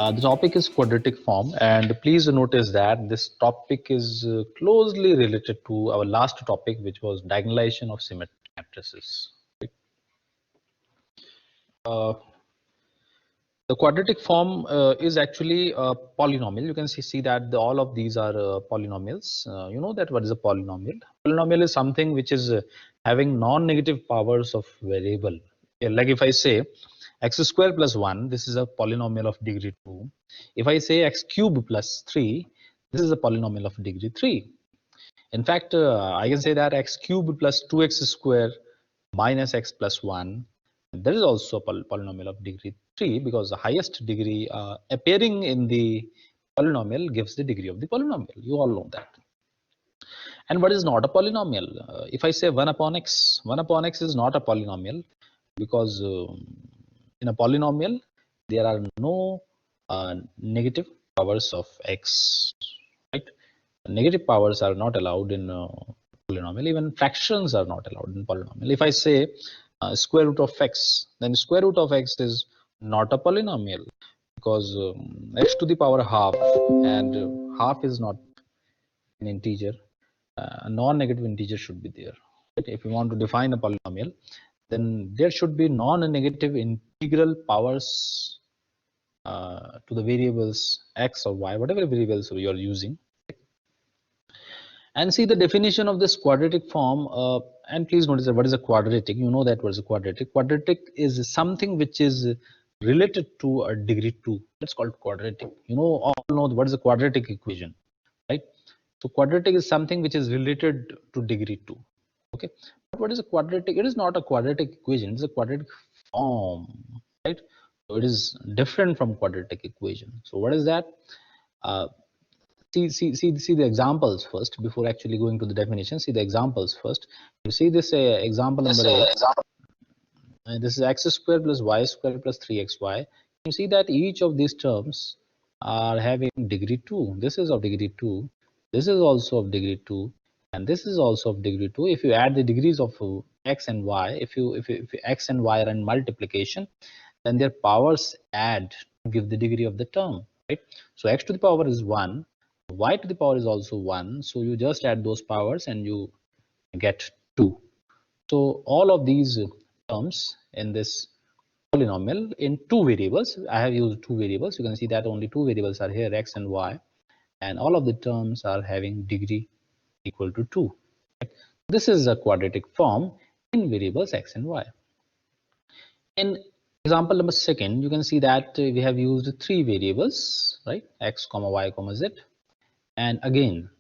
The topic is quadratic form, and please notice that this topic is closely related to our last topic, which was diagonalization of symmetric matrices. Right? The quadratic form is actually a polynomial. You can see that all of these are polynomials. You know that what is a polynomial? Polynomial is something which is having non-negative powers of variable. Like if I say x square plus 1, this is a polynomial of degree 2. If I say x cube plus 3, this is a polynomial of degree 3. In fact, I can say that x cube plus 2x square minus x plus 1, there is also a polynomial of degree 3, because the highest degree appearing in the polynomial gives the degree of the polynomial. You all know that. And what is not a polynomial? If I say 1 upon x is not a polynomial, because in a polynomial there are no negative powers of x, right? Negative powers are not allowed in polynomial. Even fractions are not allowed in polynomial. If I say square root of x, then square root of x is not a polynomial, because x to the power half, and half is not an integer. A non-negative integer should be there. If you want to define a polynomial, then there should be non-negative integral powers to the variables x or y, whatever variables you are using. And see the definition of this quadratic form, and please notice that what is a quadratic. You know that what is a quadratic. Quadratic is something which is related to a degree 2. That's called quadratic. You know, all know what is a quadratic equation, right? So quadratic is something which is related to degree 2. Okay, but what is a quadratic? It is not a quadratic equation. It's a quadratic form, right? So it is different from quadratic equation. So what is that? See the examples first before actually going to the definition. See the examples first. You see this example number 8. And this is x square plus y square plus 3xy. You see that each of these terms are having degree 2. This is of degree 2. This is also of degree 2. And this is also of degree 2. If you add the degrees of x and y, if x and y are in multiplication, then their powers add to give the degree of the term, right? So x to the power is 1. Y to the power is also 1, so you just add those powers and you get 2. So all of these terms in this polynomial in two variables, I have used two variables. You can see that only two variables are here, x and y, and all of the terms are having degree equal to 2. This is a quadratic form in variables x and y. In example number 2, you can see that we have used three variables, right? X comma y comma z. And again,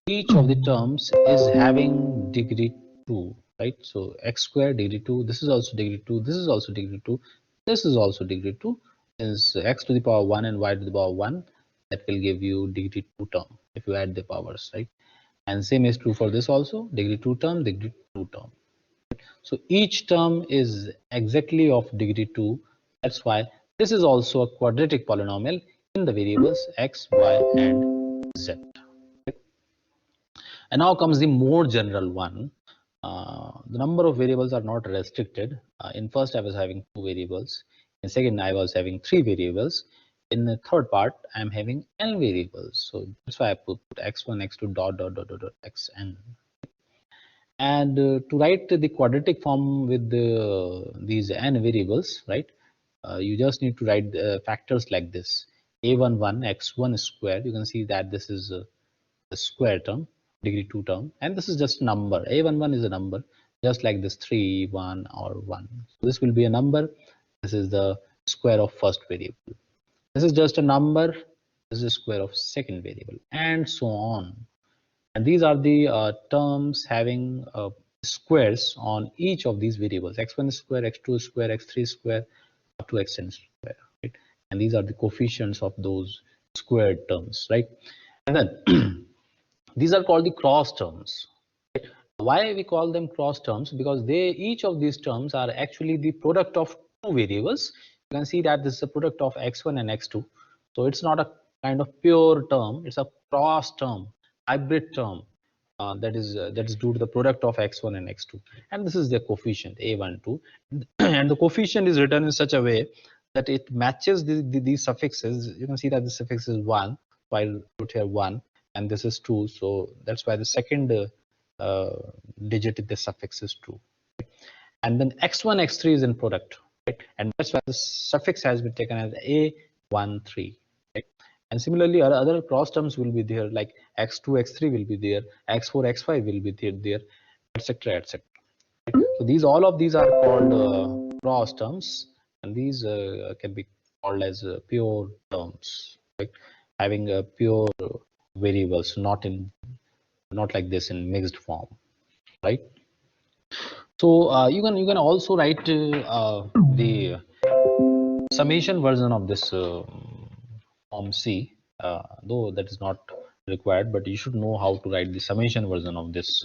each of the terms is having degree 2, right? So x squared degree 2, this is also degree 2, this is also degree 2, this is also degree 2. Is x to the power 1 and y to the power 1, that will give you degree 2 term if you add the powers, right? And same is true for this also, degree 2 term, degree 2 term. So each term is exactly of degree 2. That's why this is also a quadratic polynomial in the variables x, y, and z. And now comes the more general one. The number of variables are not restricted. In first, I was having 2 variables. In second, I was having 3 variables. In the third part, I'm having n variables. So that's why I put x1, x2, dot, dot, dot, dot, dot, xn. And to write the quadratic form with these n variables, right? You just need to write factors like this: a11 x1 squared. You can see that this is the square term, degree 2 term, and this is just number. A11 is a number, just like this 3, 1, or 1. So this will be a number. This is the square of first variable. This is just a number. This is the square of second variable, and so on. And these are the terms having squares on each of these variables: x1 square, x2 square, x3 square, up to xn square, right? And these are the coefficients of those squared terms, right? And then these are called the cross terms. Why we call them cross terms? Because each of these terms are actually the product of two variables. You can see that this is a product of x1 and x2. So it's not a kind of pure term, it's a cross term, hybrid term, that is due to the product of x1 and x2. And this is the coefficient a12. And the coefficient is written in such a way that it matches these suffixes. You can see that the suffix is 1, so I wrote here 1, and this is 2, so that's why the second digit in the suffix is 2. And then x1, x3 is in product, right? And that's why the suffix has been taken as A13, right? And similarly, other cross terms will be there, like x2, x3 will be there, x4, x5 will be there, etc., etc. Right? So these, all of these are called cross terms, and these can be called as pure terms, right? Having pure variables, not like this in mixed form, right? So you can also write the summation version of this form C, though that is not required, but you should know how to write the summation version of this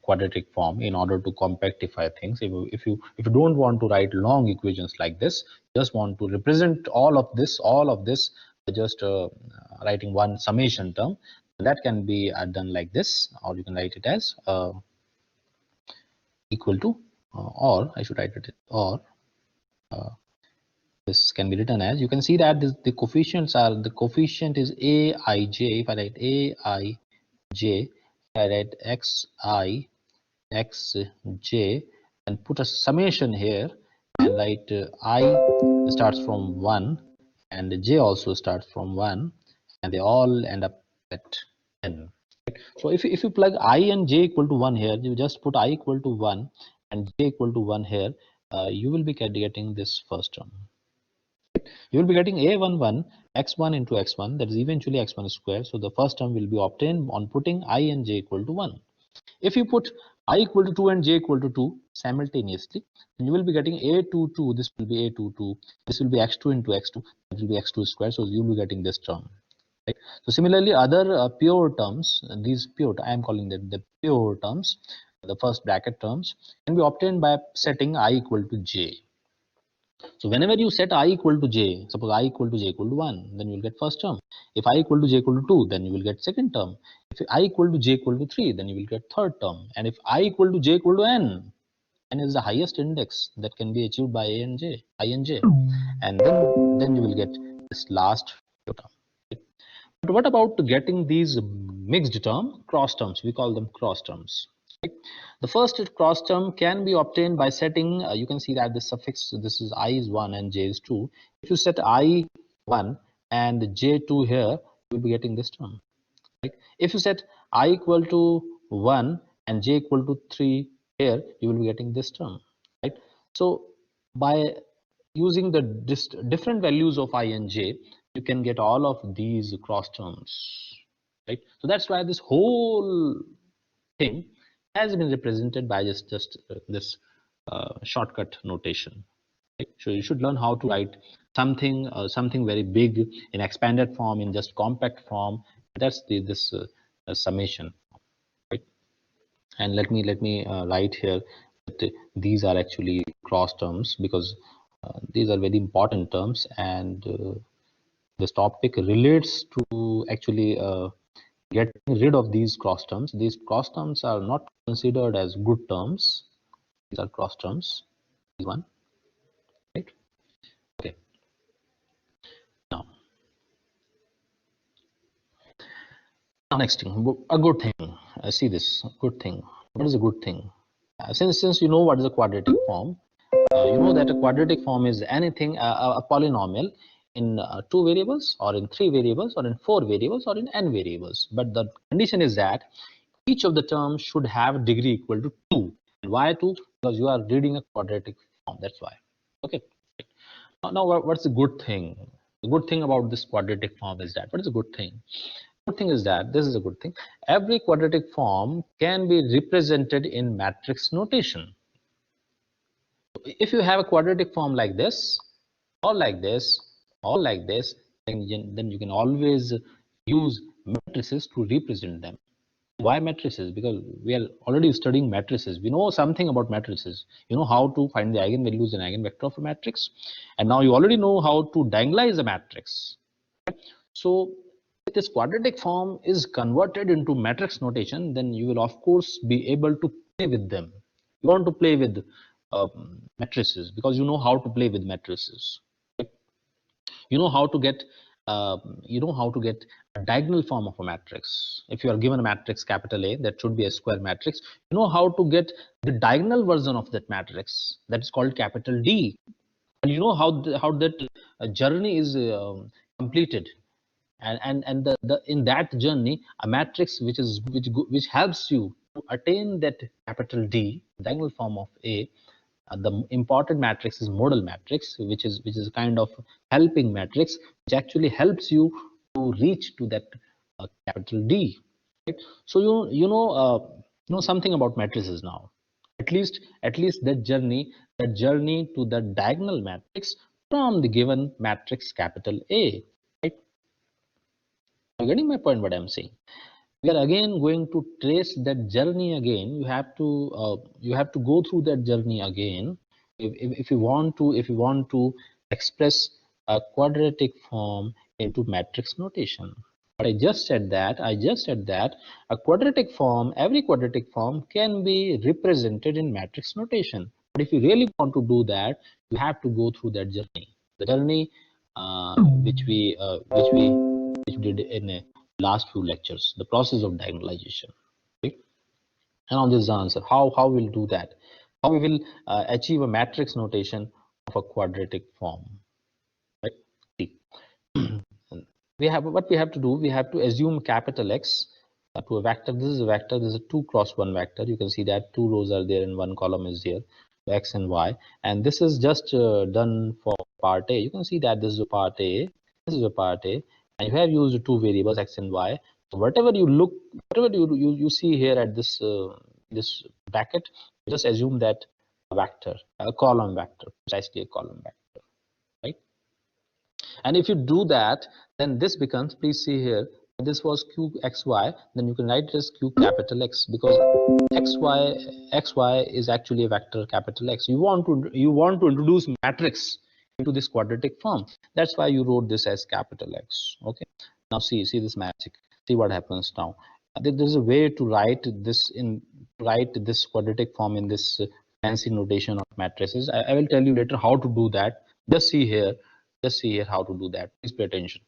quadratic form in order to compactify things. If you don't want to write long equations like this, just want to represent all of this just writing one summation term, that can be done like this, or you can write it as equal to, or I should write it, or this can be written as, you can see that the coefficients are, the coefficient is aij. If I write aij, I write xi, xj, and put a summation here, and write I starts from 1 and j also starts from 1, and they all end up at n. So if you plug I and j equal to 1 here, you just put I equal to 1 and j equal to 1 here, you will be getting this first term. You will be getting a11 x1 into x1, that is eventually x1 square. So the first term will be obtained on putting I and j equal to 1. If you put I equal to 2 and j equal to 2 simultaneously, then you will be getting a22, this will be a22, this will be x2 into x2, that will be x2 square, so you will be getting this term. Right? So similarly, other pure terms, these pure, I am calling them the pure terms, the first bracket terms, can be obtained by setting I equal to j. So whenever you set I equal to j, suppose I equal to j equal to 1, then you will get first term. If I equal to j equal to 2, then you will get second term. If I equal to j equal to 3, then you will get third term. And if I equal to j equal to n is the highest index that can be achieved by I and j, and then you will get this last term. But what about getting these mixed term, cross terms? We call them cross terms. Right? The first cross term can be obtained by setting, you can see that the suffix, this is I is 1 and j is 2. If you set I1 and j2 here, you will be getting this term. Right? If you set I equal to 1 and j equal to 3 here, you will be getting this term. Right? So by using the different values of I and j, you can get all of these cross terms. Right? So that's why this whole thing has been represented by just this shortcut notation. Right? So you should learn how to write something very big in expanded form, in just compact form. That's this summation. Right? And let me write here that these are actually cross terms, because these are very important terms, and this topic relates to actually getting rid of these cross terms. These cross terms are not considered as good terms. These are cross terms. This one, right? Okay. Now next thing, a good thing. See this, a good thing. What is a good thing? Since you know what is a quadratic form, you know that a quadratic form is anything, a polynomial in 2 variables, or in 3 variables, or in 4 variables, or in n variables. But the condition is that each of the terms should have degree equal to 2. And why 2? Because you are reading a quadratic form, that's why. Okay. Now what's the good thing? The good thing about this quadratic form is that, what is a good thing? Good thing is that, this is a good thing, every quadratic form can be represented in matrix notation. If you have a quadratic form like this, or like this, or like this, then you can always use matrices to represent them. Why matrices? Because we are already studying matrices. We know something about matrices. You know how to find the eigenvalues and eigenvector of a matrix, and now you already know how to diagonalize a matrix. So if this quadratic form is converted into matrix notation, then you will of course be able to play with them. You want to play with matrices, because you know how to play with matrices. Right? You know how to get a diagonal form of a matrix. If you are given a matrix capital A, that should be a square matrix, you know how to get the diagonal version of that matrix, that is called capital D. And you know how that journey is completed. And the in that journey, a matrix which helps you to attain that capital D, diagonal form of A. The important matrix is modal matrix, which is a kind of helping matrix, which actually helps you to reach to that capital D. Right? So you know something about matrices now. At least that journey to the diagonal matrix from the given matrix capital A. Right? Are you getting my point? What I'm saying? We are again going to trace that journey again. You have to go through that journey again if you want to express a quadratic form into matrix notation. But I just said that a quadratic form, every quadratic form can be represented in matrix notation. But if you really want to do that, you have to go through that journey, the journey which we did in a last few lectures, the process of diagonalization. Right? And on this is the answer. How we'll do that? How we will achieve a matrix notation of a quadratic form? Right? See, we have what we have to do. We have to assume capital X to a vector. This is a vector. This is a 2 cross 1 vector. You can see that 2 rows are there and 1 column is there, X and Y. And this is just done for part A. You can see that this is a part A. This is a part A. And you have used 2 variables X and Y. So whatever you see here at this this bracket, just assume that a vector, a column vector, precisely a column vector, right? And if you do that, then this becomes, please see here, if this was QXY, then you can write it as Q capital X, because XY is actually a vector capital X. You want to introduce matrix into this quadratic form. That's why you wrote this as capital X. Okay. Now see this magic. See what happens now. There's a way to write this quadratic form in this fancy notation of matrices. I will tell you later how to do that. Just see here how to do that. Please pay attention.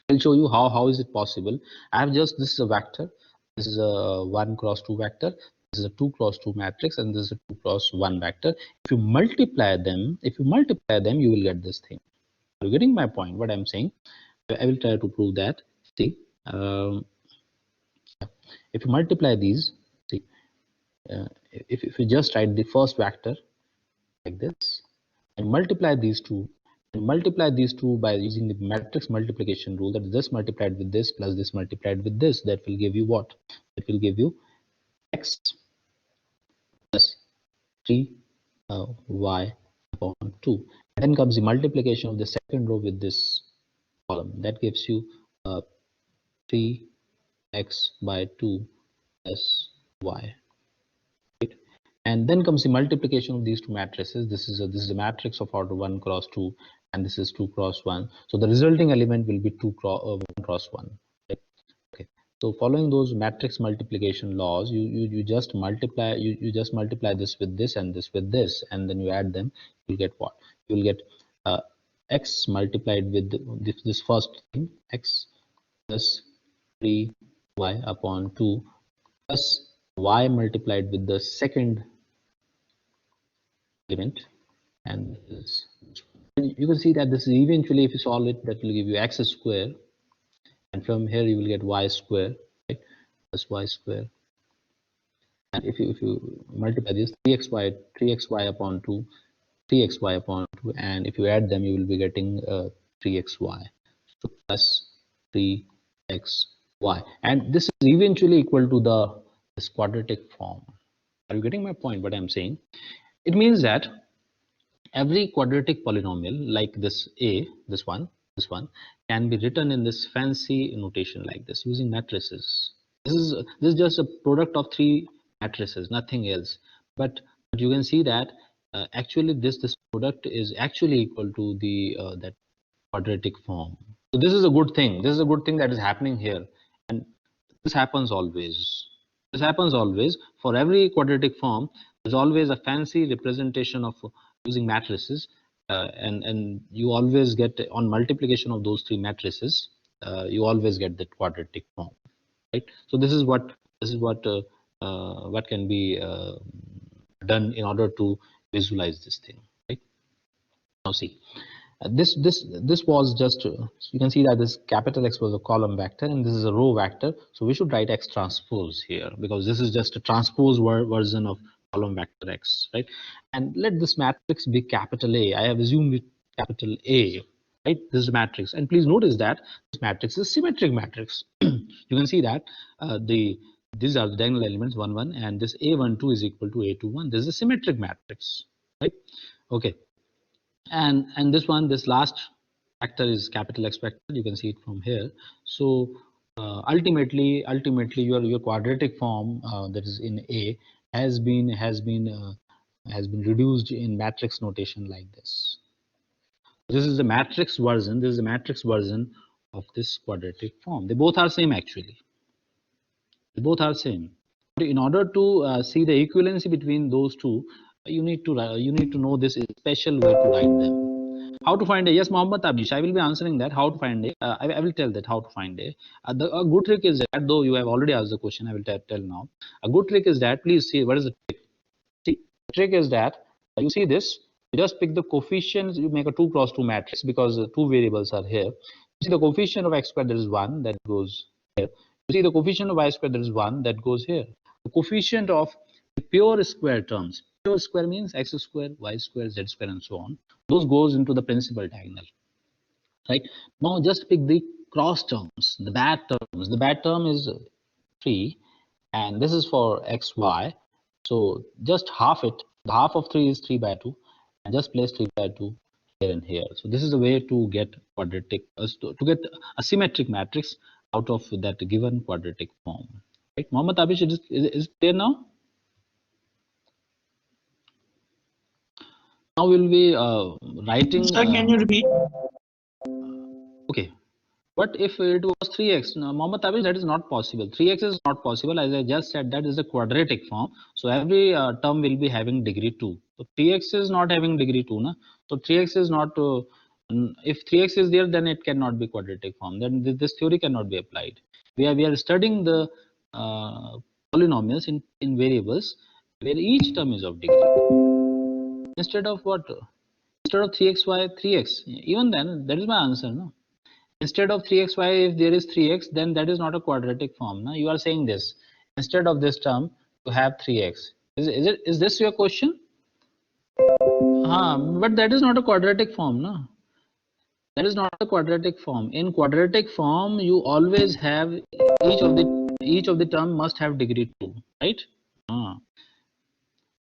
I'll show you how is it possible. I have just, this is a vector. This is a 1 cross 2 vector. This is a 2 cross 2 matrix, and this is a 2 cross 1 vector. If you multiply them, you will get this thing. Are you getting my point? What I'm saying? I will try to prove that. See, if you multiply these, see, if you just write the first vector like this and multiply these two, by using the matrix multiplication rule, that is this multiplied with this plus this multiplied with this, that will give you what? It will give you X plus 3 Y upon 2. And then comes the multiplication of the second row with this column, that gives you 3x by 2 plus y. Right? And then comes the multiplication of these two matrices. This is a matrix of order 1 cross 2, and this is 2 cross 1. So the resulting element will be 1 cross 1. Right? Okay. So following those matrix multiplication laws, you just multiply this with this and this with this, and then you add them. You'll get what? You'll get x multiplied with this first thing, x plus 3y upon 2 plus y multiplied with the second element, and this. You can see that this is eventually, if you solve it, that will give you x square, and from here you will get y square, right, plus y square. And if you multiply this, 3xy upon 2, 3xy upon 2, and if you add them, you will be getting 3xy. So plus 3xy, and this is eventually equal to this quadratic form. Are you getting my point? What I'm saying? It means that every quadratic polynomial like this this one can be written in this fancy notation like this using matrices. This is just a product of 3 matrices, nothing else. But you can see that actually this product is actually equal to the that quadratic form. So this is a good thing. This is a good thing that is happening here, and this happens always. This happens always for every quadratic form. There's always a fancy representation of using matrices, and you always get on multiplication of those three matrices. You always get that quadratic form, right? So this is what can be done in order to visualize this thing, right? Now see. This was just you can see that this capital X was a column vector and this is a row vector, so we should write X transpose here because this is just a transpose version of column vector X, right? And let this matrix be capital A. I have assumed it capital A, right? This is matrix, and please notice that this matrix is symmetric matrix. You can see that these are the diagonal elements 1 1 and this A12 is equal to A21. This is a symmetric matrix, right? Okay. And this last factor is capital X factor. You can see it from here. So ultimately your quadratic form that is in A has been reduced in matrix notation like this. This is the matrix version. This is the matrix version of this quadratic form. They both are same actually. They both are same. In order to see the equivalency between those two, you need to know this special way to write them. How to find A? Yes, Mohammed Abish, I will be answering that. How to find A? I will tell that how to find A. A good trick is that, though you have already asked the question, I will tell now. A good trick is that, please see, what is the trick? See, the trick is that you see this. You just pick the coefficients. You make a 2 cross 2 matrix because two variables are here. You see the coefficient of x squared, there is 1 that goes here. You see the coefficient of y squared, there is 1 that goes here. The coefficient of the pure square terms. Pure square means x square, y square, z square, and so on. Those goes into the principal diagonal, right? Now just pick the cross terms, the bad terms. The bad term is 3, and this is for x, y. So just half it. The half of 3 is 3 by 2, and just place 3 by 2 here and here. So this is a way to get quadratic, to get a symmetric matrix out of that given quadratic form. Right, Mohammed Abish, is it clear now? Now we'll be writing. Sir, can you repeat? Okay. What if it was 3x? Now, Mohammed Abish, that is not possible. 3x is not possible. As I just said, that is a quadratic form. So every term will be having degree 2. So 3x is not having degree 2. Na? So 3x is not, if 3x is there, then it cannot be quadratic form. Then this theory cannot be applied. We are studying the polynomials in variables where each term is of degree. Instead of what? Instead of 3xy, 3x. Even then, that is my answer. No? Instead of 3xy, if there is 3x, then that is not a quadratic form. No? You are saying this. Instead of this term, to have 3x. Is this your question? But that is not a quadratic form. No? That is not a quadratic form. In quadratic form, you always have each of the term must have degree 2, right?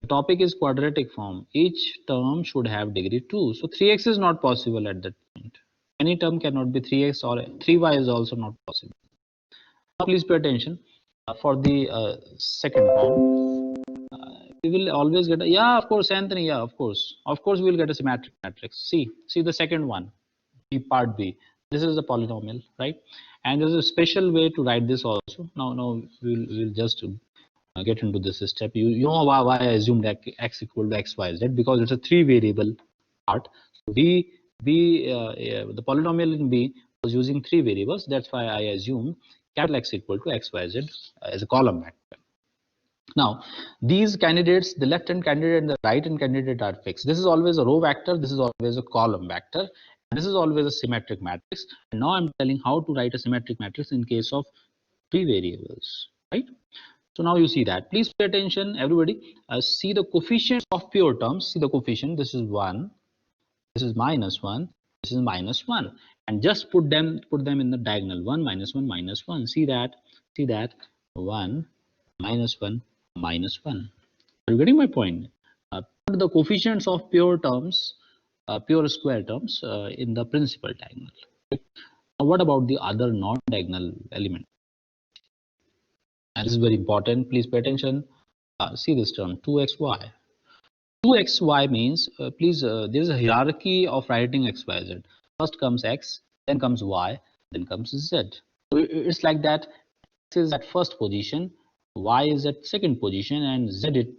The topic is quadratic form. Each term should have degree 2. So 3x is not possible at that point. Any term cannot be 3x, or 3y is also not possible. Now please pay attention. For the second form, we will always get yeah, of course, Anthony, yeah, of course we will get a symmetric matrix. See the second one, part B. This is a polynomial, right? And there's a special way to write this also. Now we'll just get into this step. You know why I assumed that x equal to x, y, z, because it's a 3 variable part. So the polynomial in B was using 3 variables. That's why I assumed capital X equal to x, y, z as a column vector. Now these candidates, the left hand candidate and the right hand candidate, are fixed. This is always a row vector. This is always a column vector. And this is always a symmetric matrix. And now I'm telling how to write a symmetric matrix in case of 3 variables, right? So now you see that. Please pay attention, everybody. See the coefficients of pure terms. See the coefficient. This is 1. This is minus 1. This is minus 1. And just put them in the diagonal. 1 minus 1 minus 1. See that. 1 minus 1 minus 1. Are you getting my point? Put the coefficients of pure terms, pure square terms in the principal diagonal. Now what about the other non-diagonal element? And this is very important. Please pay attention. See this term 2xy. 2xy means there is a hierarchy of writing x, y, z. First comes x, then comes y, then comes z. So it's like that. X is at first position, y is at second position, and z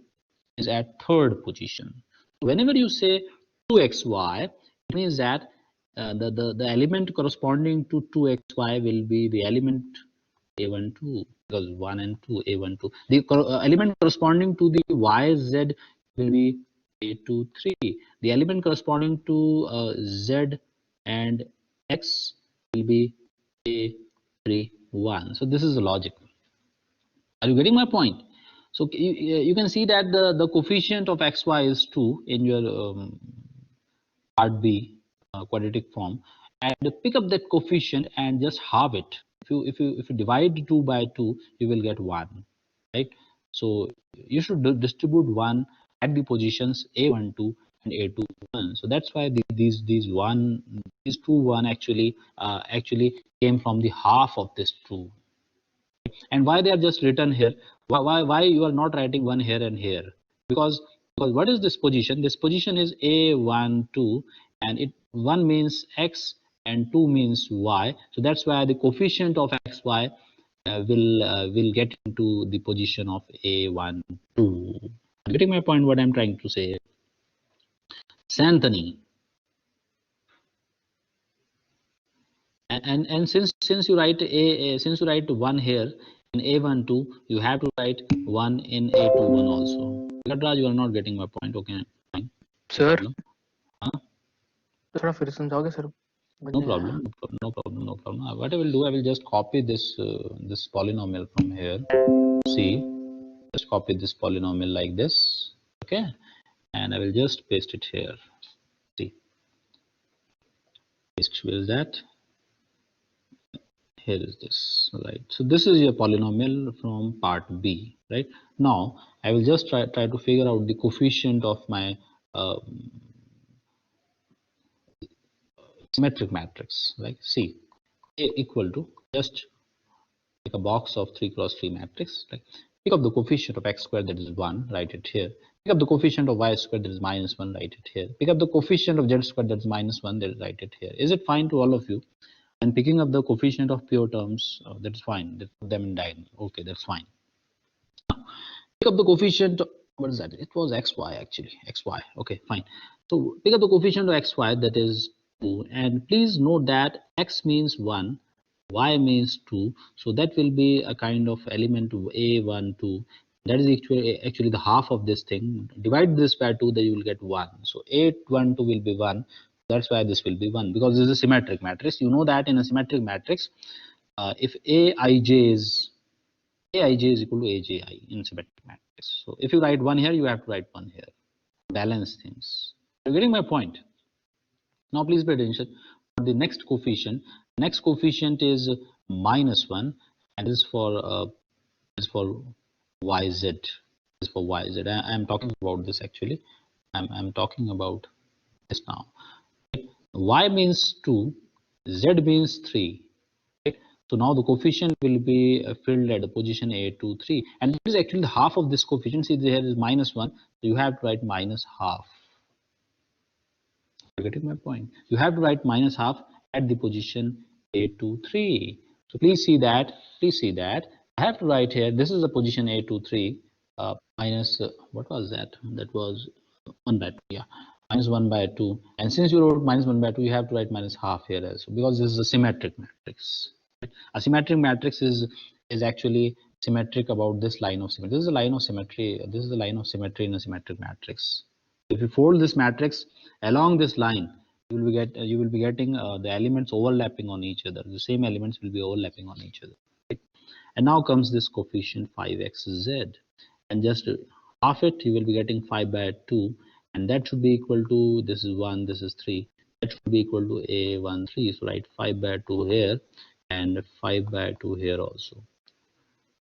is at third position. Whenever you say 2xy, it means that the element corresponding to 2xy will be the element a12, because 1 and 2, a12. The element corresponding to the yz will be a23. The element corresponding to z and x will be a31. So this is the logic. Are you getting my point? So you can see that the coefficient of xy is 2 in your part B quadratic form, and pick up that coefficient and just halve it. If you divide 2 by 2, you will get 1, right? So you should distribute 1 at the positions a12 and a21. So that's why these two 1 actually came from the half of this 2. And why they are just written here? Why you are not writing 1 here and here? Because what is this position? This position is a12, and 1 means x and 2 means y. So that's why the coefficient of xy will get into the position of a12. Getting my point? What I'm trying to say, Santhony. And since you write since you write 1 here in a12, you have to write 1 in a21 also. Gadraj, you are not getting my point. Okay, fine. Sir, थोड़ा फिर समझाओगे sir? No problem. What I will do, I will just copy this this polynomial from here. See, just copy this polynomial like this, okay, and I will just paste it here. See, paste, where is that? Here is this, right? So this is your polynomial from part B, right? Now I will just try to figure out the coefficient of my symmetric matrix. Like, see, A equal to, just take a box of 3 cross 3 matrix. Like, pick up the coefficient of x squared, that is 1, write it here. Pick up the coefficient of y squared, that is -1, write it here. Pick up the coefficient of z squared, that is -1, that is write it here. Is it fine to all of you? And picking up the coefficient of pure terms, that's fine. Put them in diagonal. Okay, that's fine. Now, pick up the coefficient. What is that? It was xy actually. Xy. Okay, fine. So pick up the coefficient of xy, that is 2. And please note that x means 1, y means 2. So that will be a kind of element of a12. That is actually the half of this thing. Divide this by 2, then you will get 1. So a12 will be 1. That's why this will be 1, because this is a symmetric matrix. You know that in a symmetric matrix, if aij is equal to aji in symmetric matrix. So if you write 1 here, you have to write 1 here. Balance things. You're getting my point? Now please pay attention. The next coefficient is -1, and this is for yz. This is for yz. I am talking about this actually. I'm talking about this now. Y means 2, Z means 3. Okay? So now the coefficient will be filled at the position a23, and this is actually the half of this coefficient. See, there is -1, so you have to write -half. You're getting my point? You have to write -half at the position a23. So please see that. I have to write here. This is the position a23 minus what was that? That was 1 by 2. Yeah. -1 by 2, and since you wrote -1 by 2, you have to write -half here also, because this is a symmetric matrix. A symmetric matrix is actually symmetric about this line of symmetry. This is a line of symmetry. This is the line of symmetry in a symmetric matrix. If you fold this matrix along this line, you will be getting the elements overlapping on each other. The same elements will be overlapping on each other. Right? And now comes this coefficient 5xz, and just half it, you will be getting 5 by 2. And that should be equal to, this is 1, this is 3, that should be equal to a13. So write 5 by 2 here and 5 by 2 here also.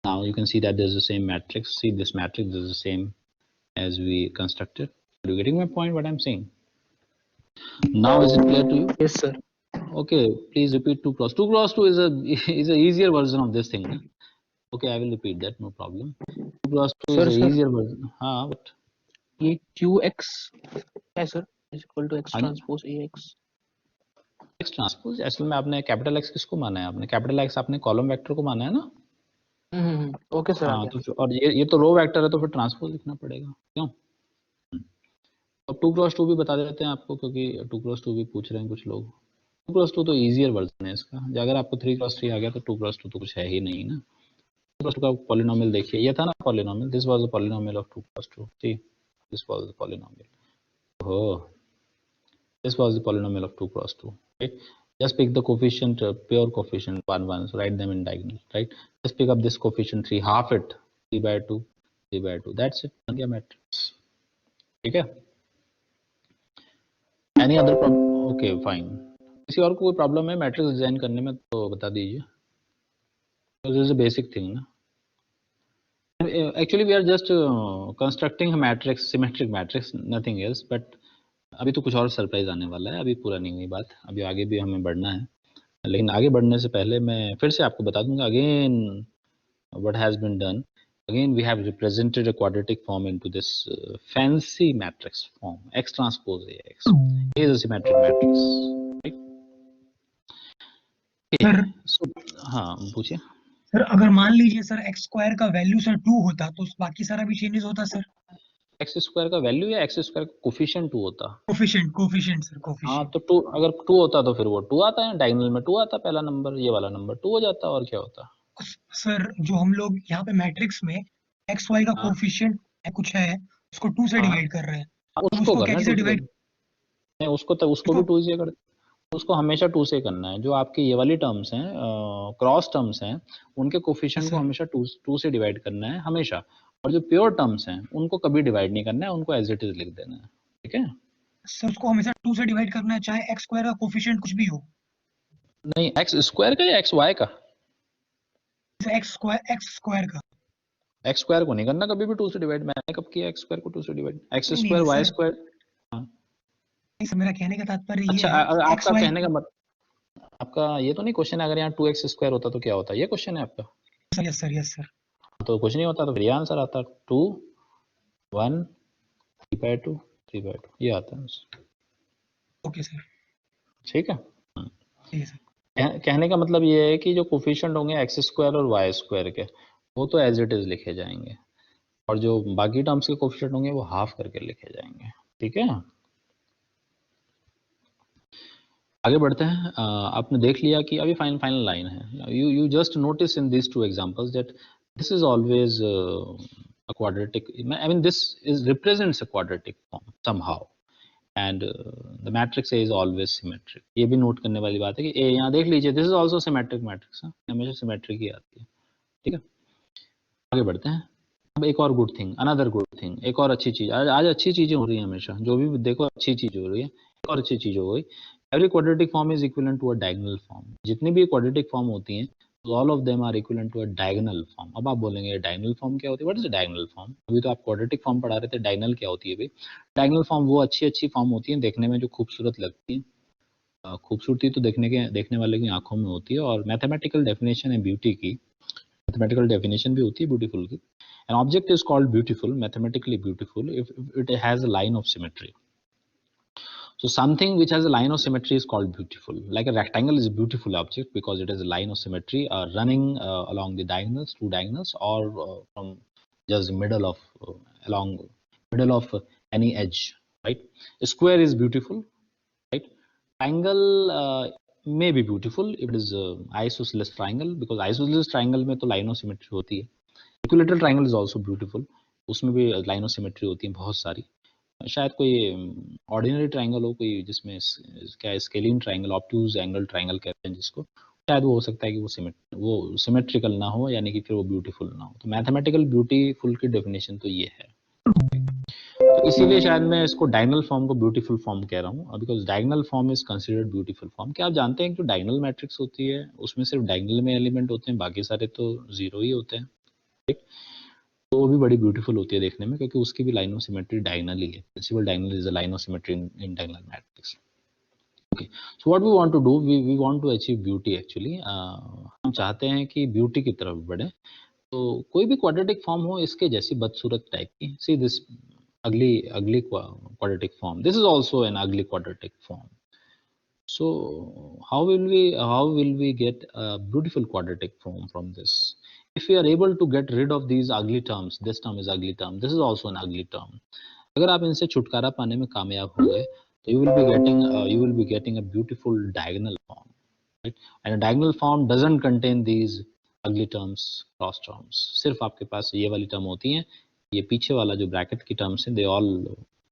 Now you can see that there's the same matrix. See, this matrix is the same as we constructed. Are you getting my point, what I'm saying? Now is it clear to you? Yes, sir. Okay, please repeat 2 cross 2 cross 2 is a easier version of this thing. Na? Okay, I will repeat that, no problem. 2 cross 2 is an easier version. But ये qx है sir is equal to x transpose ax. x transpose असल में आपने capital x किसको माना है? आपने capital x आपने कॉलम वेक्टर को माना है ना? Okay sir. हाँ, तो और ये तो रो वेक्टर है, तो फिर ट्रांसपोज लिखना पड़ेगा. क्यों? 2 क्रॉस 2 भी बता देते हैं आपको, क्योंकि 2 क्रॉस 2 भी पूछ रहे हैं कुछ लोग। 2 क्रॉस 2 तो इजियर वर्जन है इसका। अगर आपको 3 क्रॉस 3 आ गया तो 2 क्रॉस 2 तो कुछ है ही नहीं ना। 2 क्रॉस 2 का पॉलिनोमियल देखिए, ये था ना polynomial, this was the polynomial of 2 cross 2। See this was the polynomial. Oh, this was the polynomial of 2 cross 2, right? Just pick the coefficient, pure coefficient 1 1, so write them in diagonal, right? Just pick up this coefficient 3, half it, 3 by 2, 3 by 2, that's it, बन गया matrix. ठीक है, any other problem? Okay fine. किसी और को कोई problem है matrix design करने में तो बता दीजिए, this is a basic thing ना। Actually we are just constructing a matrix, symmetric matrix, nothing else, but अभी तो कुछ और सरप्राइज आने वाला है, अभी पूरा नहीं हुई बात, अभी आगे भी हमें बढ़ना है। लेकिन आगे बढ़ने से पहले मैं फिर से आपको बता दूंगा again what has been done. Again we have represented a quadratic form into this fancy matrix form, x transpose ax. A is a symmetric matrix, right? Sir So हाँ पूछिए। सर अगर मान लीजिए सर एक्स स्क्वायर का value sir 2 होता तो बाकी सारा भी चेंजेस होता सर? एक्स स्क्वायर का वैल्यू या एक्स स्क्वायर का कोफिशिएंट 2 होता? कोफिशिएंट सर, हाँ कोफिशिएंट। तो 2, अगर 2 होता तो फिर वो 2 आता है, डायगोनल में 2 आता, पहला नंबर ये वाला नंबर 2 हो जाता, और क्या होता? सर जो हम लोग यहाँ पे मैट्रिक्स में एक्स वाई का हाँ कोफिशिएंट कुछ है, उसको 2 से हाँ डिवाइड कर रहे हैं, हाँ, तो उसको उसको करना क्या 2 से से डिवाइड? नहीं, उसको तो उसको भी 2 से कर, उसको हमेशा 2 से करना है। जो आपकी ये वाली टर्म्स हैं, क्रॉस टर्म्स हैं, उनके कोफिशिएंट को सर हमेशा 2 से डिवाइड करना है हमेशा, और जो प्योर टर्म्स हैं उनको कभी डिवाइड नहीं करना है, उनको एज इट इज लिख देना है। ठीक है, सर उसको हमेशा 2 से डिवाइड करना है, चाहे एक्स स्क्वायर का कोफिशिएंट कुछ भी हो। नहीं एक्स स्क्वायर का या एक्स वाई का? एक्स स्क्वायर का। एक्स स्क्वायर को नहीं करना कभी भी 2 से डिवाइड, मैंने कब किया एक्स स्क्वायर को 2 से डिवाइड? एक्स नहीं स्क्वायर नहीं वाई सर, स्क्वायर। नहीं सर, मेरा कहने का तात्पर्य ये अच्छा है एक्स आपका वाई। कहने का मतलब, आपका ये तो नहीं क्वेश्चन है अगर यहाँ 2x स्क्वायर होता तो क्या होता, ये क्वेश्चन है आपका? Yes sir, yes sir. तो कुछ नहीं होता, तो फिर ये आंसर आता 2 1 3 by 2 3 by 2, ये आता है। ओके सर, ठीक है, ठीक है सर। कहने का मतलब ये है कि जो कोफिशिएंट होंगे एक्स स्क्वायर और वाई स्क्वायर के, वो तो एज इट इज लिखे जाएंगे, और जो बाकी टर्म्स के कोफिशिएंट होंगे वो हाफ करके लिखे जाएंगे। ठीक है, आगे बढ़ते हैं। आपने देख लिया कि अभी फाइनल लाइन है, you just notice in this 2 examples that this is always a quadratic, I mean this is represents a quadratic form somehow, and the matrix A is always symmetric. ये भी नोट करने वाली बात है कि A यहाँ देख लीजिए, this is also symmetric matrix, हमेशा सिमेट्रिक ही आती है। ठीक है, आगे बढ़ते हैं। अब एक और good thing, another good thing, एक और अच्छी चीज, आज अच्छी चीजें हो रही है हमेशा, जो भी देखो अच्छी चीज हो रही है। एक और अच्छी चीज हो गई, every quadratic form is equivalent to a diagonal form. जितनी भी क्वाड्रेटिक फॉर्म होती हैं, all of them are equivalent to a diagonal form. अब आप बोलेंगे डायगोनल फॉर्म क्या होती है, व्हाट इज डायगोनल फॉर्म? अभी तो आप क्वाड्रेटिक फॉर्म पढ़ा रहे थे, डायगोनल क्या होती है भाई? डायगोनल फॉर्म वो अच्छी फॉर्म होती है देखने में, जो खूबसूरत लगती है। खूबसूरती तो देखने वाले की आंखों में होती है, और मैथमेटिकल डेफिनेशन है ब्यूटी की, मैथमेटिकल डेफिनेशन भी होती है ब्यूटीफुल की। An object is called beautiful, mathematically beautiful, if it has a line of symmetry. So something which has a line of symmetry is called beautiful. Like a rectangle is a beautiful object because it has a line of symmetry running along the diagonals, 2 diagonals, or from just middle of along middle of any edge, right? A square is beautiful, right? Triangle may be beautiful if it is isosceles triangle, because isosceles triangle में तो line of symmetry होती है। Equilateral triangle is also beautiful, उसमें भी line of symmetry होती है बहुत सारी। शायद कोई ऑर्डिनरी ट्रायंगल हो कोई जिसमें क्या scaling triangle, obtuse angle triangle कहते हैं जिसको, शायद वो हो सकता है कि वो सिमेट्रिकल ना हो, यानी कि फिर वो ब्यूटीफुल ना हो। तो मैथमेटिकल ब्यूटीफुल की डेफिनेशन तो ये है, तो इसीलिए शायद मैं इसको डायगोनल फॉर्म को ब्यूटीफुल फॉर्म कह रहा हूँ, because diagonal form is considered beautiful form. क्या आप जानते हैं कि जो डायगोनल मैट्रिक्स होती है उसमें सिर्फ डायगोनल में एलिमेंट होते हैं, बाकी सारे तो जीरो ही होते हैं। ठीक, तो वो भी बड़ी ब्यूटीफुल होती है देखने में, क्योंकि उसकी भी लाइन ऑफ सिमेट्री डायगोनल ही है। Principal diagonal is a line of symmetry in diagonal matrix. Okay, so what we want to do, we want to achieve beauty actually. हम चाहते हैं कि ब्यूटी की तरफ बढ़े। तो कोई भी क्वाड्रेटिक फॉर्म हो इसके जैसी बदसूरत टाइप की, see this ugly quadratic form, this is also an ugly quadratic form. So how will we get a beautiful quadratic form from this? If we are able to get rid of these ugly terms, this term is ugly term, this is also an ugly term, अगर आप इनसे छुटकारा पाने में कामयाब हो गए तो you will be getting a beautiful diagonal form, right? And a diagonal form doesn't contain these ugly terms, cross terms. सिर्फ आपके पास ये वाली टर्म होती हैं, ये पीछे वाला जो ब्रैकेट की टर्म्स हैं they all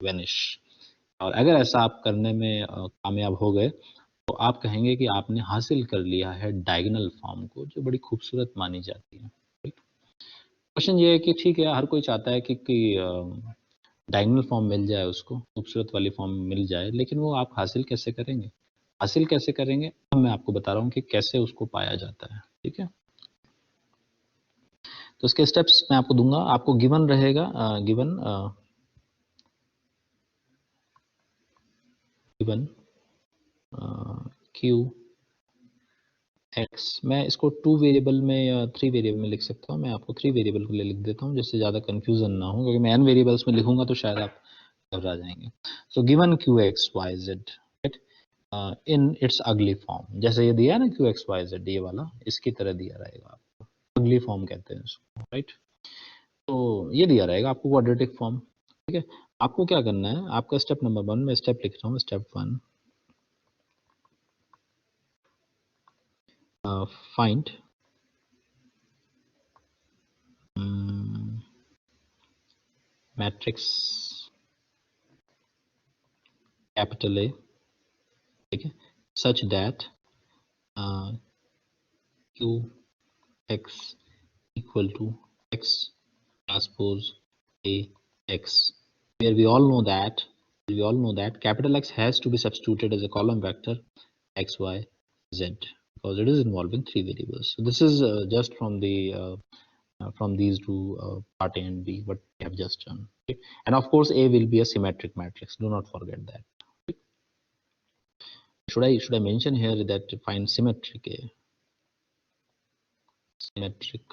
vanish. और अगर ऐसा आप करने में कामयाब हो गए तो आप कहेंगे कि आपने हासिल कर लिया है डायगोनल फॉर्म को, जो बड़ी खूबसूरत मानी जाती है. क्वेश्चन ये है कि ठीक है, हर कोई चाहता है कि डायगोनल फॉर्म मिल जाए, उसको खूबसूरत वाली फॉर्म मिल जाए, लेकिन वो आप हासिल कैसे करेंगे? हासिल कैसे करेंगे अब मैं आपको बता रहा हूँ कि कैसे उसको पाया जाता है. ठीक है, तो इसके स्टेप्स मैं आपको दूंगा. आपको गिवन रहेगा, गिवन क्यू एक्स, मैं इसको 2 वेरिएबल में या 3 वेरिएबल में लिख सकता हूँ. मैं आपको 3 वेरिएबल के लिए लिख देता हूँ जिससे ज़्यादा कंफ्यूजन ना हो, क्योंकि मैं n वेरिएबल्स में लिखूंगा तो शायद आप घबरा जाएंगे. So given Q X Y Z in its ugly form, जैसे ये दिया है ना क्यू एक्स वाई जेड, ये वाला इसकी तरह दिया रहेगा आपको, अगली फॉर्म कहते हैं इसको, राइट? तो ये दिया रहेगा आपको क्वाड्रेटिक फॉर्म. ठीक है, आपको क्या करना है, आपका स्टेप नंबर 1 में स्टेप लिख रहा हूँ. Step 1, find matrix capital A, ठीक है, such that q x equal to x transpose A x, where we all know that capital X has to be substituted as a column vector x, y, z, because it is involving 3 variables. So this is just from the from these two part A and B, what we have just done. Okay? And of course, A will be a symmetric matrix. Do not forget that. Okay? Should I mention here that to find symmetric A? Symmetric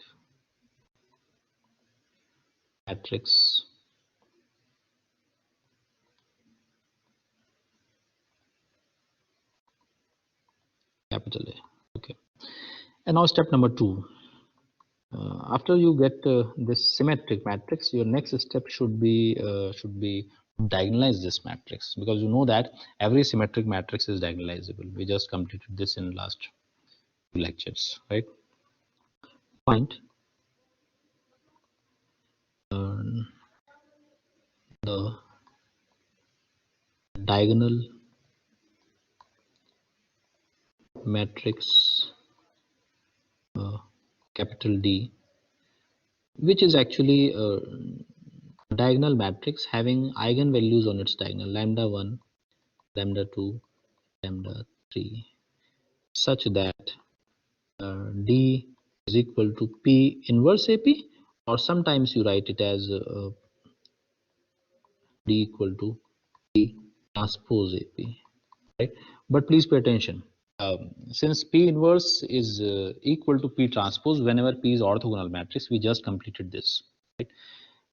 matrix capital A. Okay. And now step number 2. After you get this symmetric matrix, your next step should be diagonalize this matrix, because you know that every symmetric matrix is diagonalizable. We just completed this in last few lectures, right? Find the diagonal matrix capital D, which is actually a diagonal matrix having eigenvalues on its diagonal, lambda 1, lambda 2, lambda 3, such that D is equal to P inverse AP, or sometimes you write it as D equal to P transpose AP, right? But please pay attention. Since P inverse is equal to P transpose whenever P is orthogonal matrix, we just completed this, right?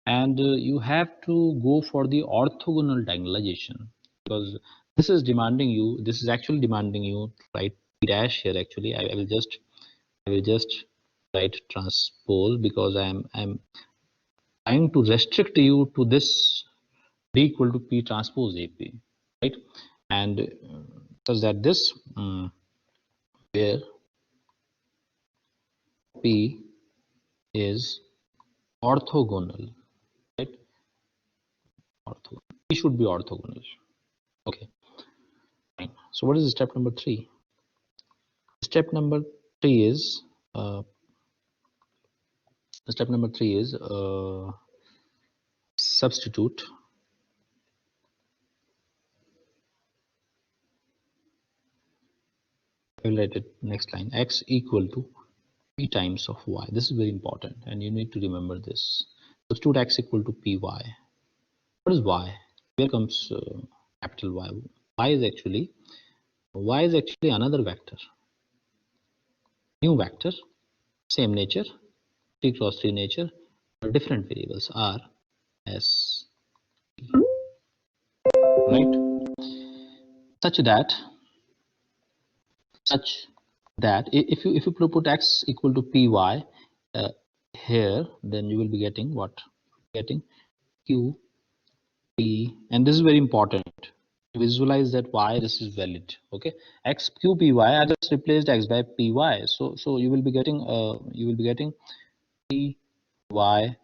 And you have to go for the orthogonal diagonalization, because this is demanding you, this is actually demanding you to write P dash here. Actually, I will just write transpose, because I'm trying to restrict you to this D equal to P transpose AP, right? And such that this where P is orthogonal, right? Orthogonal. P should be orthogonal. Okay. Fine. So what is step number 3? Step number 3 is substitute I will write it next line, x equal to p times of y. This is very important and you need to remember this. Substitute x equal to py. What is y? Here comes capital Y. Y is actually another vector, new vector, same nature, 3 cross 3 nature, but different variables R, S, T, right? Such that if you put x equal to py here, then you will be getting what? Getting q p, and this is very important. Visualize that why this is valid. Okay, x q p y. I just replaced x by p y. So you will be getting p y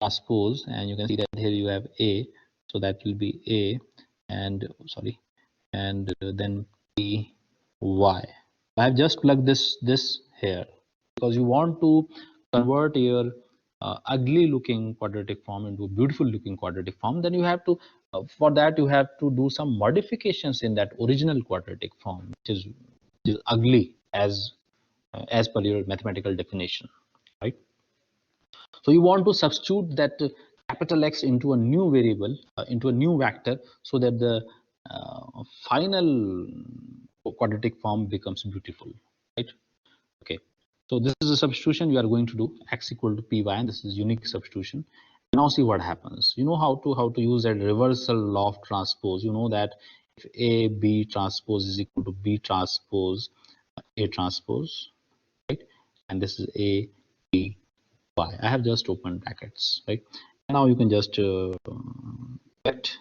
transpose, and you can see that here you have a, so that will be a, and sorry, and then p y. I have just plugged this here because you want to convert your ugly looking quadratic form into a beautiful looking quadratic form. Then you have to for that you have to do some modifications in that original quadratic form, which is ugly as per your mathematical definition, right? So you want to substitute that capital X into a new variable, into a new vector, so that the final quadratic form becomes beautiful, right? Okay, so this is a substitution you are going to do, x equal to py, and this is unique substitution. Now see what happens. You know how to use that reversal law of transpose. You know that if a b transpose is equal to b transpose a transpose, right? And this is a b y. I have just opened brackets, right? And now you can just get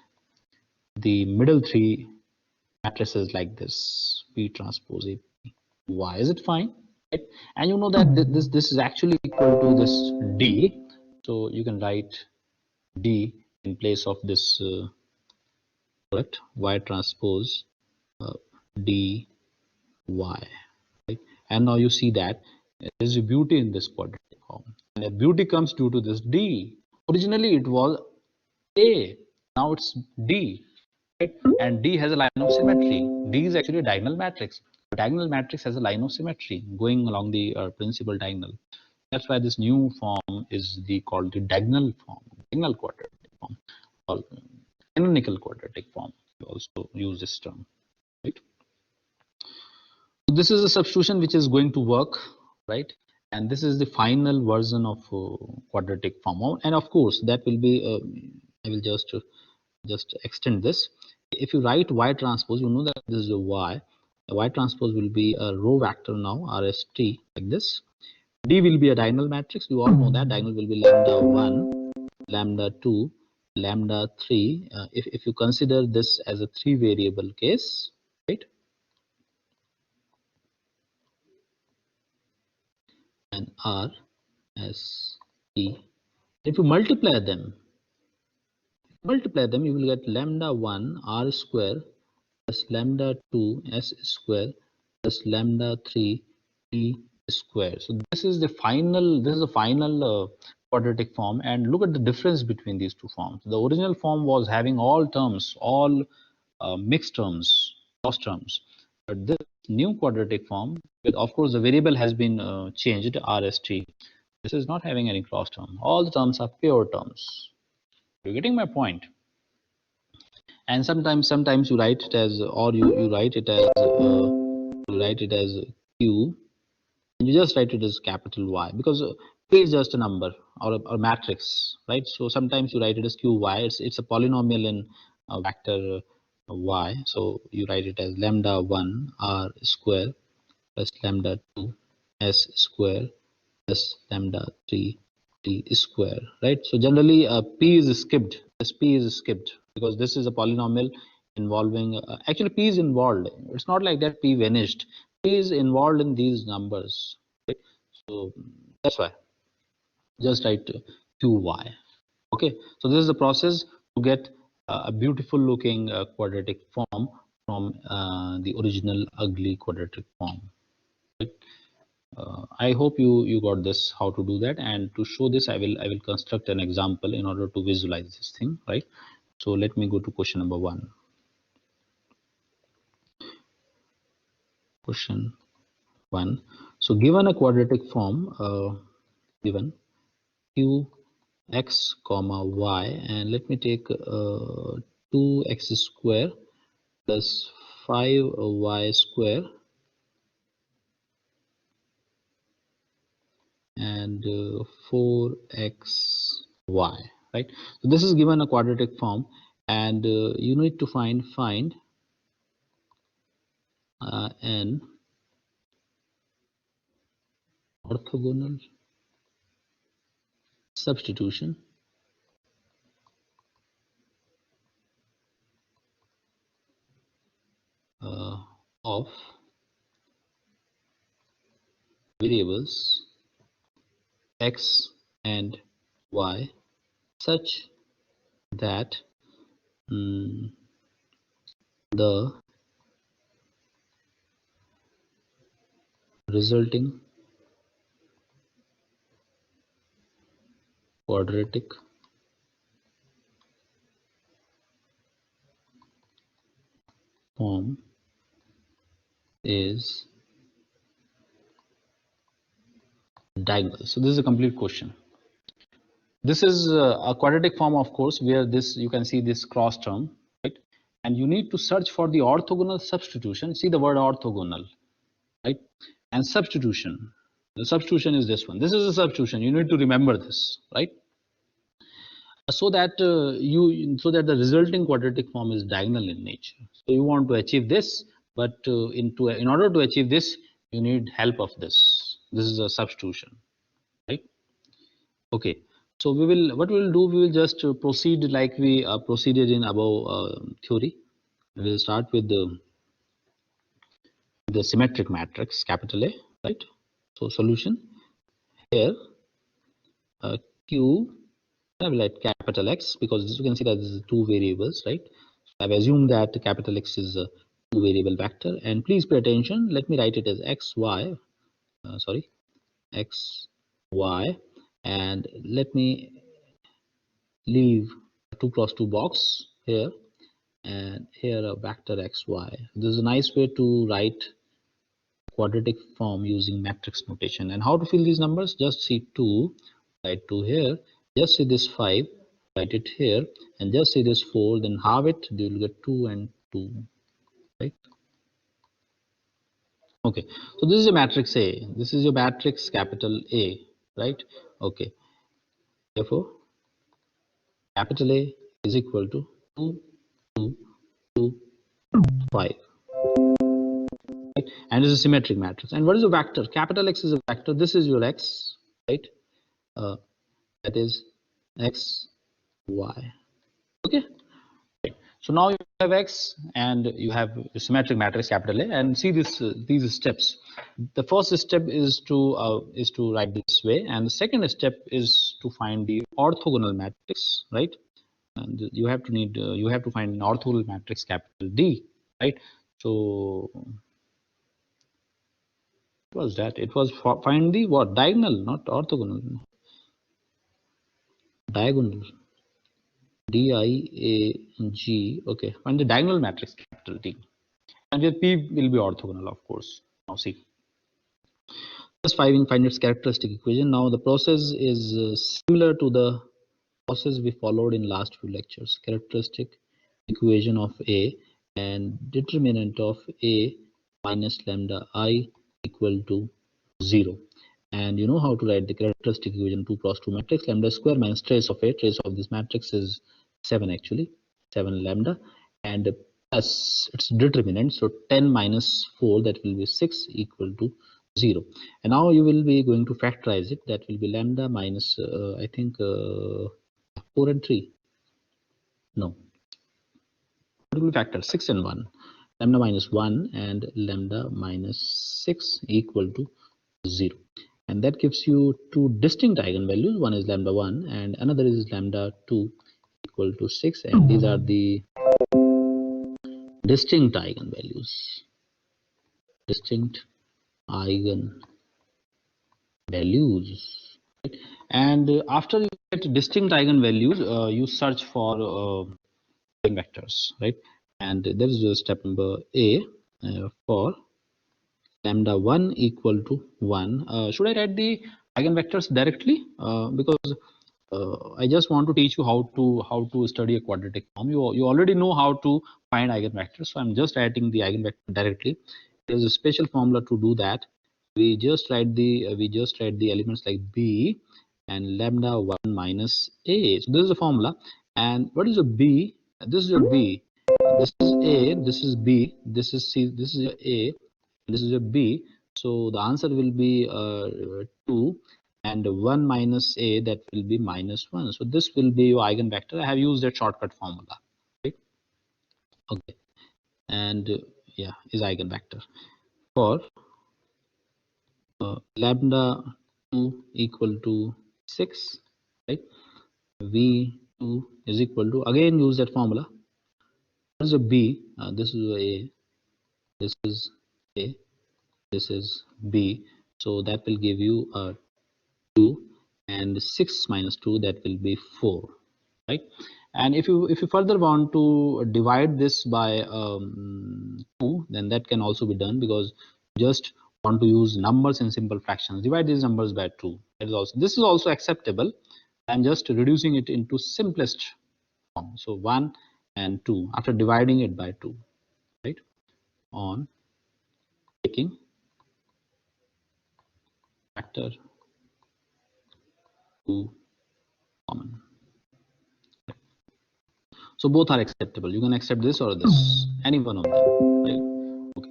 the middle three matrices like this: p transpose a p y. Is it fine? Right? And you know that this is actually equal to this d, so you can write d in place of this product y transpose d y, right? And now you see that there is a beauty in this quadratic form, and the beauty comes due to this d. Originally it was a, now it's d, right? And d has a line of symmetry. D is actually a diagonal matrix. A diagonal matrix has a line of symmetry going along the principal diagonal. That's why this new form is called the diagonal form, diagonal quadratic form, or canonical quadratic form. We also use this term, right? So this is a substitution which is going to work, right? And this is the final version of quadratic form. And of course, that will be. I will just extend this. If you write y transpose, you know that this is a y. Y transpose will be a row vector now, RST, like this. D will be a diagonal matrix. You all know that diagonal will be lambda 1, lambda 2, lambda 3. If you consider this as a 3 variable case, right? And R, S, T. If you multiply them, you will get lambda 1 R square plus lambda 2 S square plus lambda 3 T square. So this is the final quadratic form, and look at the difference between these two forms. The original form was having all terms, all mixed terms, cross terms, but this new quadratic form, with of course the variable has been changed, RST. This is not having any cross term. All the terms are pure terms. You're getting my point? And sometimes you write it as, or you write it as q, and you just write it as capital Y, because P is just a number or a matrix, right? So sometimes you write it as QY. It's a polynomial in vector Y. So you write it as lambda 1 R square plus lambda 2 S square plus lambda 3 T square, right? So generally P is skipped. This P is skipped because this is a polynomial involving, actually P is involved. It's not like that P vanished. P is involved in these numbers, right? So that's why just write QY. Okay, so this is the process to get a beautiful looking quadratic form from the original ugly quadratic form, right? I hope you got this, how to do that. And to show this, I will construct an example in order to visualize this thing, right? So let me go to question number 1. Question 1. So given a quadratic form, given q x comma y, and let me take 2x square plus 5y square and 4xy, right? So this is given a quadratic form, and you need to find an orthogonal substitution of variables x and y such that the resulting quadratic form is diagonal. So this is a complete question. This is a quadratic form, of course, where this you can see this cross term, right? And you need to search for the orthogonal substitution. See the word orthogonal, right? And substitution. The substitution is this one. This is a substitution. You need to remember this, right? So that the resulting quadratic form is diagonal in nature. So you want to achieve this, but in order to achieve this, you need help of this. This is a substitution, right? Okay. So what we will do, we will just proceed like we proceeded in above theory. We will start with the symmetric matrix, capital A, right? So solution here, Q, I will write capital X because you can see that this is two variables, right? So I've assumed that capital X is a two variable vector, and please pay attention. Let me write it as X, Y, X, Y, and let me leave a 2 cross 2 box here, and here a vector xy. This is a nice way to write quadratic form using matrix notation. And how to fill these numbers? Just see 2, write 2 here, just see this 5, write it here, and just see this 4, then halve it, you will get 2 and 2, right? Okay, so this is your matrix A, this is your matrix capital A, right? Okay, therefore capital A is equal to 2, 2, 2, 5. Right? And it's a symmetric matrix. And what is a vector? Capital X is a vector. This is your X, right? That is X, Y. Okay. So now you have X and you have a symmetric matrix capital A, and see this these steps. The first step is to write this way, and the second step is to find the orthogonal matrix, right? And you have to find an orthogonal matrix capital D, right? So what was that? It was find the what? Diagonal, not orthogonal. Diagonal. D-I-A-G. Okay, find the diagonal matrix capital D. And your P will be orthogonal, of course. Now see. Just find its characteristic equation. Now the process is similar to the process we followed in last few lectures. Characteristic equation of A and determinant of A minus lambda I equal to 0. And you know how to write the characteristic equation 2 cross 2 matrix. Lambda square minus trace of A. Trace of this matrix is 7 actually, 7 lambda, and plus its determinant. So 10 minus 4, that will be 6, equal to 0. And now you will be going to factorize it. That will be lambda minus I think 4 and 3. No. What will factor? 6 and 1. Lambda minus 1 and lambda minus 6 equal to 0. And that gives you two distinct eigenvalues. One is lambda 1 and another is lambda 2 equal to 6. And these are the distinct eigenvalues. Distinct eigenvalues. Right? And after you get distinct eigenvalues, you search for eigenvectors, right? And there is step number A for lambda 1 equal to 1. Should I write the eigenvectors directly? Because I just want to teach you how to study a quadratic form. You already know how to find eigenvectors, so I'm just writing the eigenvector directly. There's a special formula to do that. We just write the elements like B and lambda 1 minus A. So this is a formula. And what is a B? This is your B. This is A. This is B. This is C. This is your A. This is your B. So the answer will be 2, and 1 minus A, that will be minus 1. So this will be your eigenvector. I have used that shortcut formula, right? Okay. And is eigenvector for lambda 2 equal to 6, right? V2 is equal to, again use that formula. This is a B, this is a, this is A, this is B, so that will give you 2, and 6 minus 2, that will be 4, right? And if you further want to divide this by 2, then that can also be done, because just want to use numbers in simple fractions. Divide these numbers by 2. This is also acceptable. I'm just reducing it into simplest form. So 1 and 2 after dividing it by 2, right? On taking factor 2 common. So both are acceptable. You can accept this or this, any one of them, right? Okay.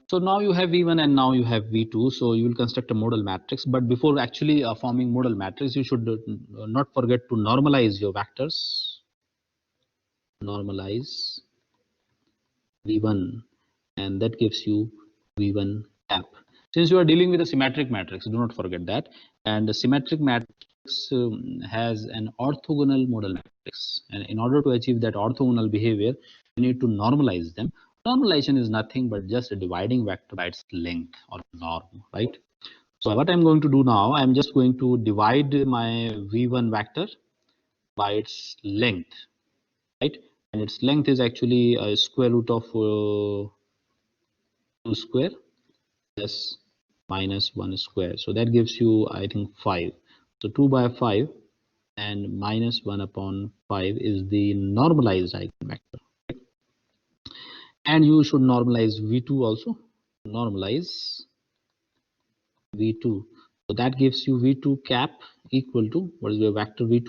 So now you have V1 and now you have V2. So you will construct a modal matrix. But before actually forming modal matrix, you should not forget to normalize your vectors. Normalize V1, and that gives you V1 cap. Since you are dealing with a symmetric matrix, do not forget that. And the symmetric matrix has an orthogonal modal matrix. And in order to achieve that orthogonal behavior, you need to normalize them. Normalization is nothing but just a dividing vector by its length or norm, right? So what I'm going to do now, I'm just going to divide my V1 vector by its length, right? And its length is actually a square root of 2 square plus minus 1 square. So that gives you, I think, 5. So 2 by 5 and minus 1 upon 5 is the normalized eigenvector. And you should normalize V2 also. Normalize V2. So that gives you V2 cap equal to, what is your vector V2?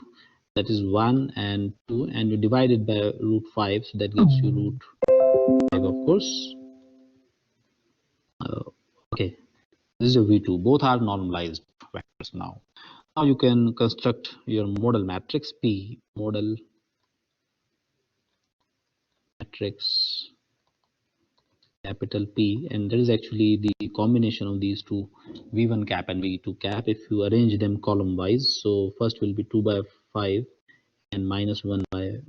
That is 1 and 2, and you divide it by root 5. So that gives you root 5, of course. Okay. This is your V2. Both are normalized vectors now. Now you can construct your modal matrix P, modal matrix capital P, and that is actually the combination of these two, V1 cap and V2 cap, if you arrange them column wise. So first will be 2 by 5 and minus 1 by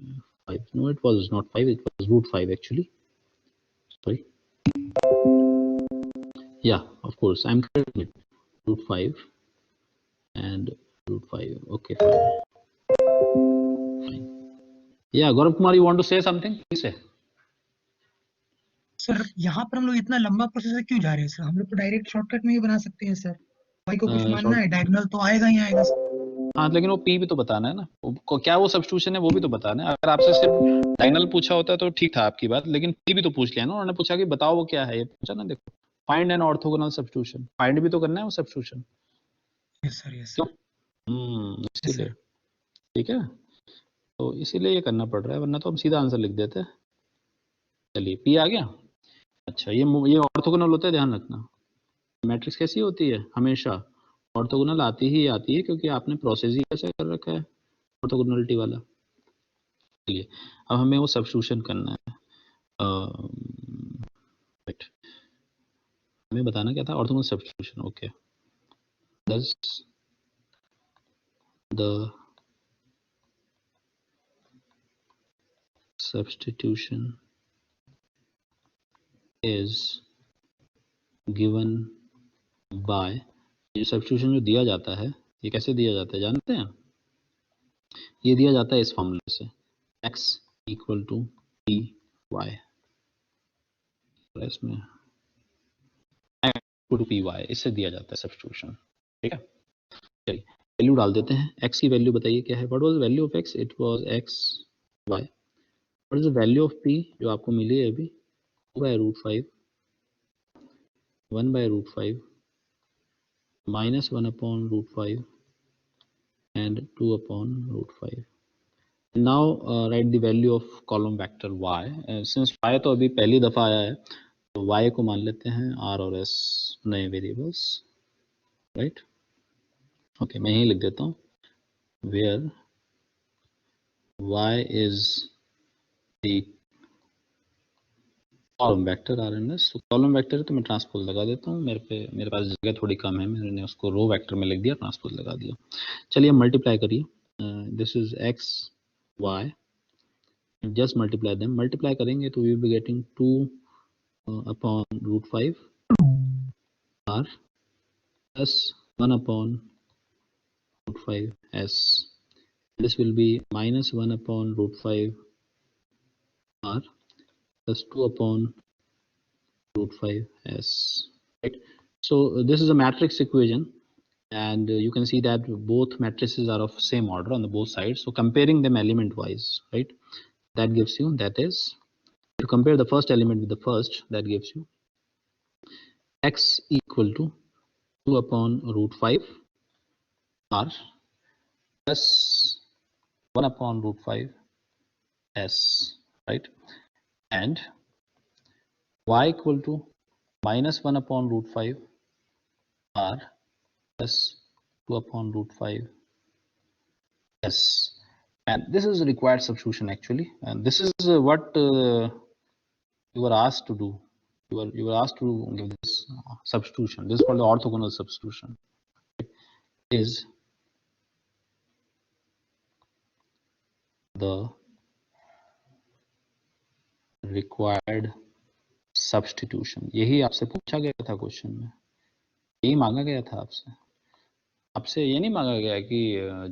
5. No, it was not 5, it was root 5 actually. Sorry. Yeah, of course, I'm correcting it. Root 5 and root 5. Okay, fine. Yeah, Gaurav Kumar, you want to say something? Please say. Sir यहाँ पर हम लोग इतना लंबा processor क्यों जा रहे हैं सर? हम लोग तो डायरेक्ट शॉर्टकट में ही बना सकते हैं सर. भाई को कुछ मानना है, डायगोनल तो आएगा ही आएगा सर. हाँ, लेकिन वो P भी तो बताना है ना, क्या वो सब्स्टिट्यूशन है वो भी तो बताना है. अगर आपसे सिर्फ डायगोनल पूछा होता तो ठीक था आपकी बात, लेकिन P भी तो पूछ लिया ना. उन्होंने पूछा कि बताओ वो क्या है, ये पूछा ना. देखो, find an orthogonal substitution, find भी तो करना है वो सब्स्टिट्यूशन. Yes sir. इसीलिए ठीक है, तो इसीलिए ये करना पड़ रहा है, वरना तो हम सीधा आंसर लिख देते हैं. चलिए, P आ गया. अच्छा, ये ऑर्थोगोनल होता है, ध्यान रखना. मैट्रिक्स कैसी होती है? हमेशा ऑर्थोगोनल आती है, क्योंकि आपने प्रोसेस ही ऐसा कर रखा है ऑर्थोगोनलिटी वाला. चलिए, अब हमें वो सब्स्टिट्यूशन करना है. हमें बताना क्या था? Orthogonal substitution. Okay, thus the substitution is given by, ये सब्स्टिट्यूशन जो दिया जाता है, ये कैसे दिया जाता है जानते हैं? ये दिया जाता है इस फॉर्मूले से, x equal to P Y, इसमें x equal to P Y, इससे दिया जाता है सब्स्टिट्यूशन. ठीक है, चलिए वैल्यू डाल देते हैं. x की वैल्यू बताइए क्या है? What was the value of x? It was x y. What is the value of p जो आपको मिली है अभी? 2 by root 5, 1 by root 5, minus 1 upon root 5 and 2 upon root 5. Now write the value of column vector y. Since y तो अभी पहली दफा आया है, तो y को मान लेते हैं r और s नए वेरिएबल्स, राइट. ओके, मैं यही लिख देता हूँ, where y is the column vector RNS, तो कॉलम वेक्टर है तो मैं ट्रांसपोज लगा देता हूँ, मेरे पास जगह थोड़ी कम है, मैंने उसको रो वेक्टर में लिख दिया, ट्रांसपोज लगा दिया। चलिए मल्टीप्लाई करिए, this is x y, just multiply them, multiply करेंगे तो we will be getting 2 upon root 5 r plus 1 upon root 5 s. This will be minus 1 upon root 5 r plus 2 upon root 5 s. Right. So this is a matrix equation, and you can see that both matrices are of same order on the both sides. So comparing them element wise, right, that gives you, that is, to compare the first element with the first, that gives you x equal to 2 upon root 5 r plus 1 upon root 5 s, right, and y equal to minus 1 upon root 5 r plus 2 upon root 5 s. And this is required substitution actually, and this is what you were asked to do. You were asked to give this substitution. This is called the orthogonal substitution. It is the required substitution. यही आपसे पूछा गया था question में, यही मांगा गया था आपसे। आपसे ये नहीं मांगा गया कि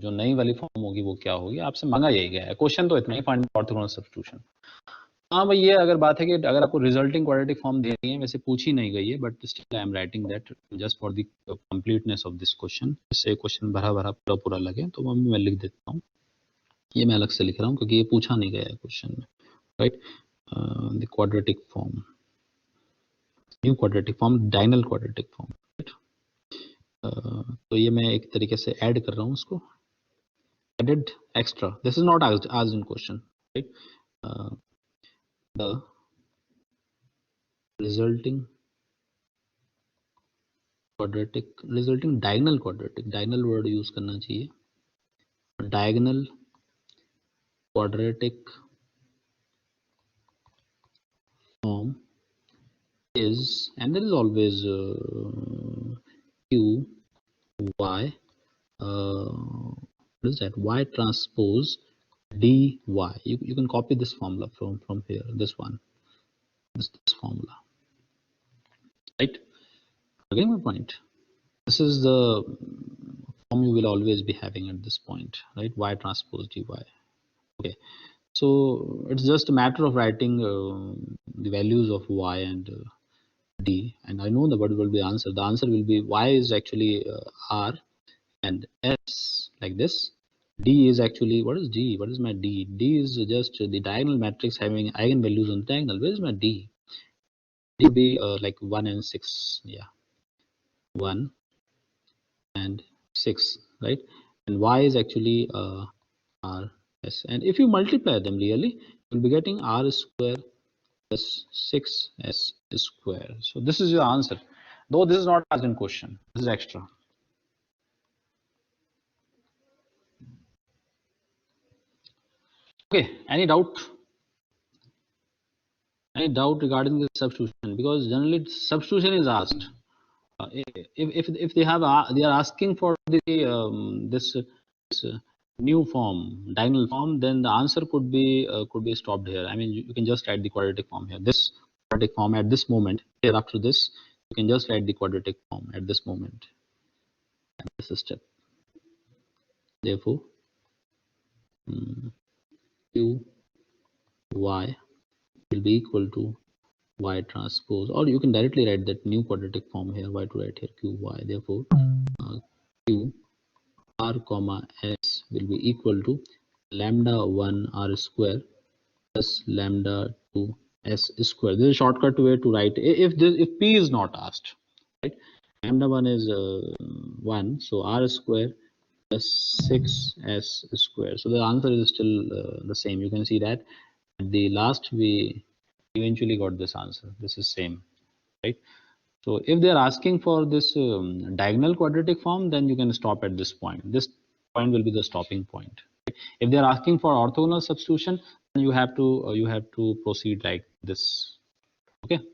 जो नई वाली फॉर्म होगी वो क्या होगी, आपसे मांगा यही गया है। क्वेश्चन तो इतना ही, फाइंड ऑर्थोगोनल सब्स्टिट्यूशन। हाँ भाई, ये अगर बात है कि अगर आपको रिजल्टिंग क्वाड्रेटिक फॉर्म देनी है, वैसे पूछी नहीं गई है, but still I am writing that just for the completeness of this question. इससे क्वेश्चन भरा भरा पूरा पूरा लगे तो मैं लिख देता हूँ, ये मैं अलग से लिख रहा हूँ क्योंकि ये पूछा नहीं गया है क्वेश्चन में, right. The quadratic form, new quadratic form, diagonal quadratic form, right. तो ये मैं एक तरीके से ऐड कर रहा हूँ उसको, added extra. This is not asked in question, right? The resulting diagonal quadratic, diagonal word use करना चाहिए, diagonal quadratic form is, and there is always q y, what is that, y transpose dy. You can copy this formula from here, this one, this formula, right? Again, my point, this is the form you will always be having at this point, right? Y transpose dy. Okay, so it's just a matter of writing the values of y and d, and I know what will be the answer. The answer will be y is actually r and s, like this. D is actually, what is D? What is my D? D is just the diagonal matrix having eigenvalues on the diagonal. Where is my D? D will be like 1 and 6. Yeah, 1 and 6, right? And y is actually r s. And if you multiply them really, you'll be getting r square plus 6s square. So this is your answer. Though this is not asked in question, this is extra. Okay, any doubt? Any doubt regarding the substitution? Because generally substitution is asked. If they are asking for the this new form, diagonal form, then the answer could be stopped here. I mean, you can just write the quadratic form here. This quadratic form at this moment. Here after this, you can just write the quadratic form at this moment. And this is step. Therefore, q y will be equal to y transpose, or you can directly write that new quadratic form here. Why to write here q y? Therefore, q r comma s will be equal to lambda 1 r square plus lambda 2 s square. This is a shortcut way to write if p is not asked, right? Lambda 1 is 1, so r square plus 6s square. So the answer is still the same. You can see that at the last we eventually got this answer. This is same, right? So if they are asking for this diagonal quadratic form, then you can stop at this point. This point will be the stopping point. If they are asking for orthogonal substitution, then you have to proceed like this. Okay.